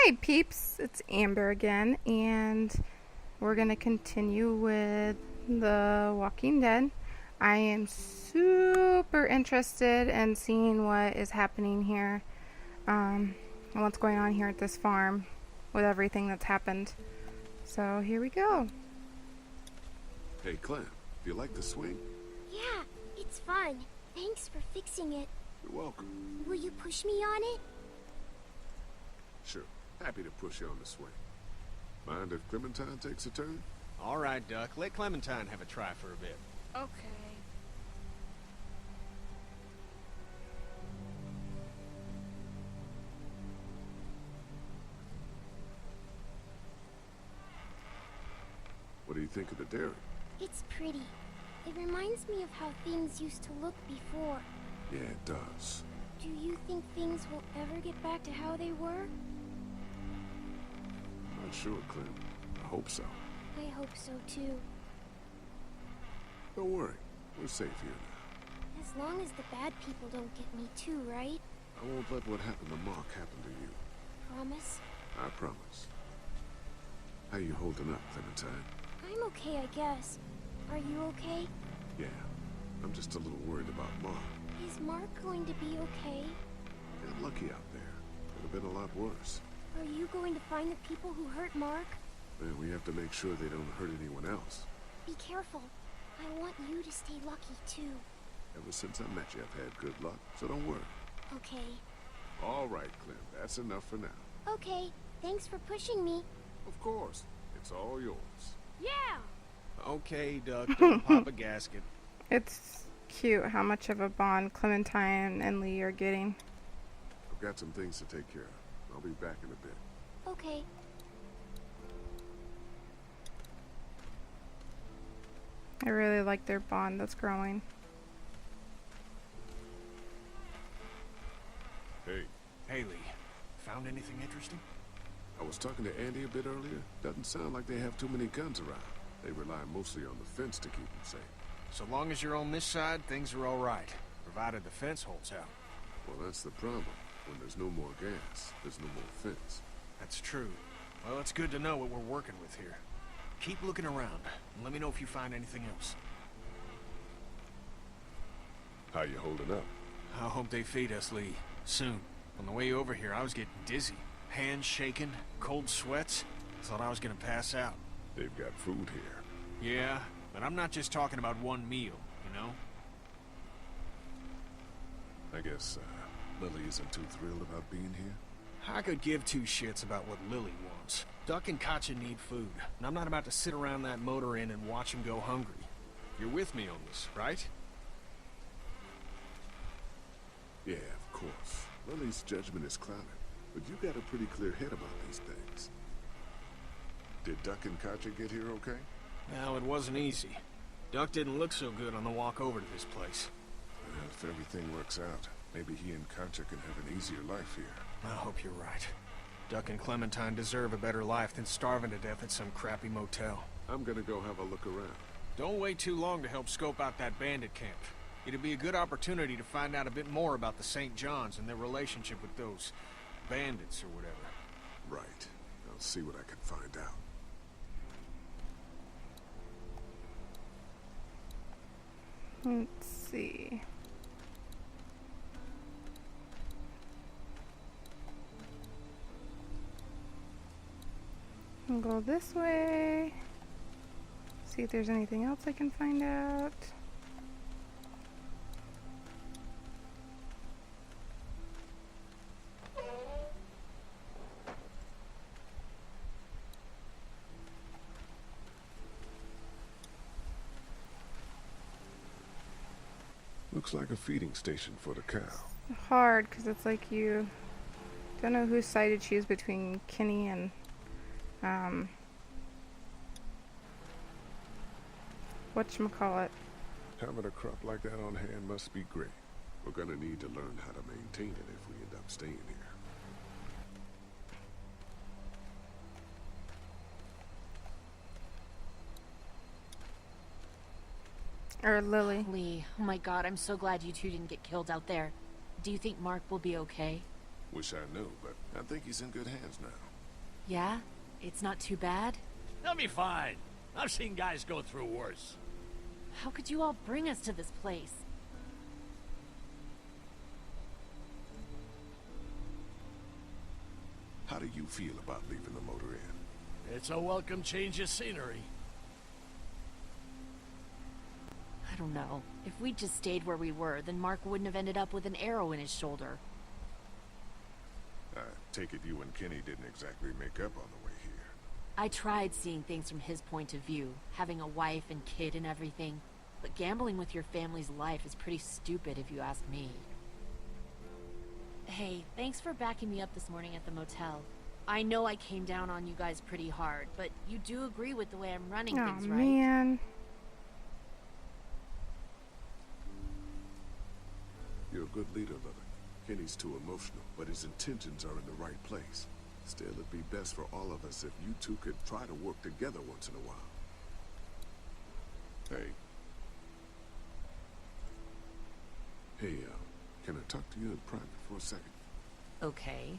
Hi peeps, it's Amber again, and we're gonna continue with The Walking Dead. I am super interested in seeing what is happening here, and what's going on here at this farm with everything that's happened. So here we go. Hey Clem, do you like the swing? Yeah, it's fun. Thanks for fixing it. You're welcome. Will you push me on it? Sure, happy to push you on the swing. Mind if Clementine takes a turn? All right, Duck. Let Clementine have a try for a bit. Okay. What do you think of the dairy? It's pretty. It reminds me of how things used to look before. Yeah, it does. Do you think things will ever get back to how they were? Not sure, Clem. I hope so. I hope so too. Don't worry, we're safe here now. As long as the bad people don't get me too, right? I won't let what happened to Mark happen to you. Promise? I promise. How you holding up, Clementine? I'm okay, I guess. Are you okay? Yeah, I'm just a little worried about Mark. Is Mark going to be okay? Got lucky out there. Could have been a lot worse. Are you going to find the people who hurt Mark? Man, we have to make sure they don't hurt anyone else. Be careful. I want you to stay lucky too. Ever since I met you, I've had good luck, so don't worry. Okay. All right, Clem, that's enough for now. Okay, thanks for pushing me. Of course, it's all yours. Yeah! Okay, Duck. Don't pop a gasket. It's cute how much of a bond Clementine and Lee are getting. I've got some things to take care of. I'll be back in a bit. Okay. I really like their bond that's growing. Hey, Haley, found anything interesting? I was talking to Andy a bit earlier. Doesn't sound like they have too many guns around. They rely mostly on the fence to keep them safe. So long as you're on this side, things are all right. Provided the fence holds out. Well, that's the problem. When there's no more gas, there's no more fence. That's true. Well, it's good to know what we're working with here. Keep looking around, and let me know if you find anything else. How you holding up? I hope they feed us, Lee. Soon. On the way over here, I was getting dizzy. Hands shaking, cold sweats. Thought I was gonna pass out. They've got food here. Yeah, but I'm not just talking about one meal, you know? I guess, Lily isn't too thrilled about being here. I could give two shits about what Lily wants. Duck and Katja need food, and I'm not about to sit around that motor inn and watch them go hungry. You're with me on this, right? Yeah, of course. Lily's judgment is clouded, but you got a pretty clear head about these things. Did Duck and Katja get here okay? Well, it wasn't easy. Duck didn't look so good on the walk over to this place. Well, if everything works out, maybe he and Katja can have an easier life here. I hope you're right. Duck and Clementine deserve a better life than starving to death at some crappy motel. I'm gonna go have a look around. Don't wait too long to help scope out that bandit camp. It'd be a good opportunity to find out a bit more about the St. John's and their relationship with those bandits or whatever. Right. I'll see what I can find out. Let's see. I'll go this way. See if there's anything else I can find out. Looks like a feeding station for the cow. Hard because it's like you don't know whose side to choose between Kenny and whatchamacallit. Having a crop like that on hand must be great. We're gonna need to learn how to maintain it if we end up staying here. Or Lily. Lee, oh my god, I'm so glad you two didn't get killed out there. Do you think Mark will be okay? Wish I knew, but I think he's in good hands now. Yeah? It's not too bad? They'll be fine. I've seen guys go through worse. How could you all bring us to this place? How do you feel about leaving the motor inn? It's a welcome change of scenery. I don't know. If we'd just stayed where we were, then Mark wouldn't have ended up with an arrow in his shoulder. I take it you and Kenny didn't exactly make up on the way here. I tried seeing things from his point of view, having a wife and kid and everything. But gambling with your family's life is pretty stupid if you ask me. Hey, thanks for backing me up this morning at the motel. I know I came down on you guys pretty hard, but you do agree with the way I'm running Oh, things, right? man. You're a good leader, Lily. Kenny's too emotional, but his intentions are in the right place. Still, it'd be best for all of us if you two could try to work together once in a while. Hey. Hey, can I talk to you in private for a second? Okay.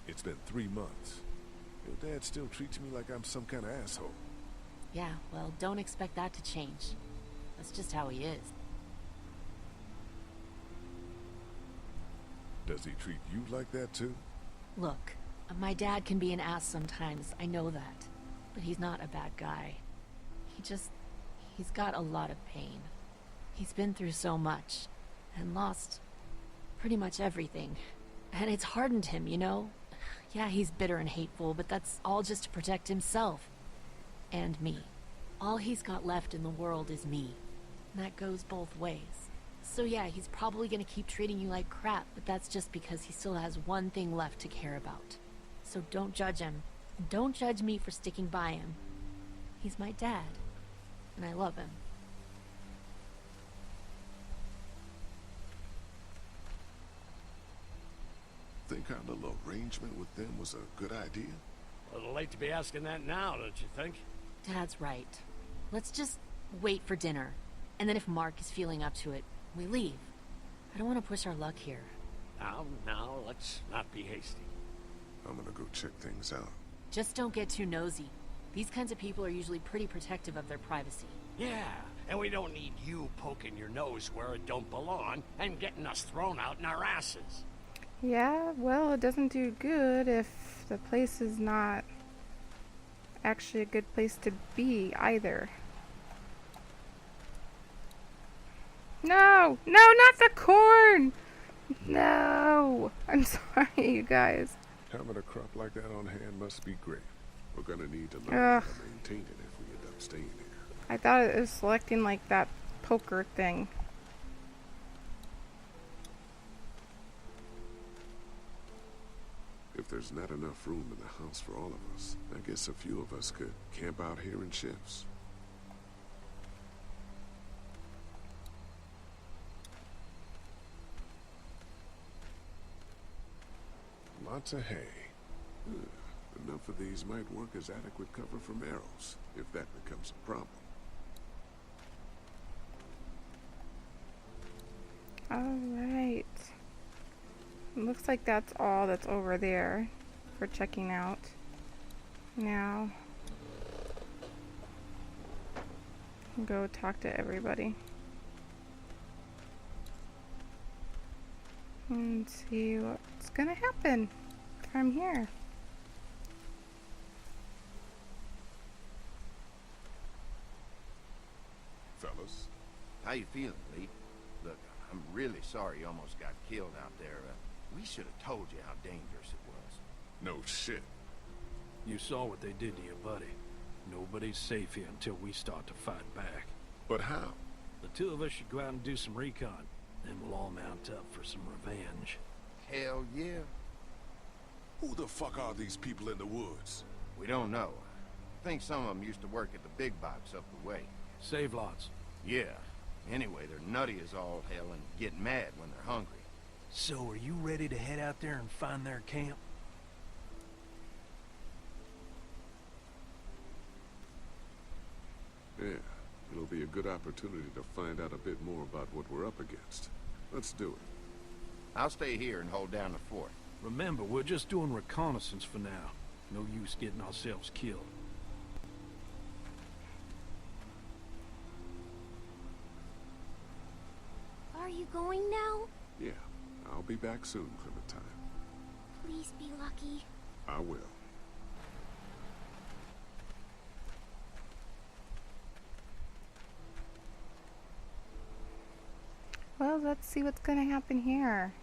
It's been 3 months. Your dad still treats me like I'm some kind of asshole. Yeah, well, don't expect that to change. That's just how he is. Does he treat you like that too? Look, my dad can be an ass sometimes, I know that. But he's not a bad guy. He's got a lot of pain. He's been through so much, and lost pretty much everything. And it's hardened him, you know? Yeah, he's bitter and hateful, but that's all just to protect himself. And me. All he's got left in the world is me. And that goes both ways. So yeah, he's probably gonna keep treating you like crap, but that's just because he still has one thing left to care about. So don't judge him. Don't judge me for sticking by him. He's my dad. And I love him. Think our little arrangement with them was a good idea? A little late to be asking that now, don't you think? Dad's right. Let's just wait for dinner. And then if Mark is feeling up to it, we leave. I don't want to push our luck here. Now, let's not be hasty. I'm gonna go check things out. Just don't get too nosy. These kinds of people are usually pretty protective of their privacy. Yeah, and we don't need you poking your nose where it don't belong and getting us thrown out in our asses. Yeah, well, it doesn't do good if the place is not actually a good place to be either. No! No, not the corn! No! I'm sorry, you guys. Having a crop like that on hand must be great. We're gonna need to learn how to maintain it if we end up staying here. I thought it was selecting like that poker thing. If there's not enough room in the house for all of us, I guess a few of us could camp out here in shifts. Lots of hay. Enough of these might work as adequate cover from arrows, if that becomes a problem. Alright. Looks like that's all that's over there for checking out. Now, go talk to everybody. And see what's gonna happen from here. Fellas, How you feeling, Lee? Look, I'm really sorry you almost got killed out there. We should have told you how dangerous it was. no shit. You saw what they did to your buddy. Nobody's safe here until we start to fight back. But how? The two of us should go out and do some recon. Then we'll all mount up for some revenge. Hell yeah. Who the fuck are these people in the woods? We don't know. I think some of them used to work at the big box up the way. Save lots. Yeah. Anyway, they're nutty as all hell and get mad when they're hungry. So are you ready to head out there and find their camp? Yeah, it'll be a good opportunity to find out a bit more about what we're up against. Let's do it. I'll stay here and hold down the fort. Remember, we're just doing reconnaissance for now. No use getting ourselves killed. Are you going now? Yeah, I'll be back soon, Clementine. Please be lucky. I will. Well, let's see what's gonna happen here.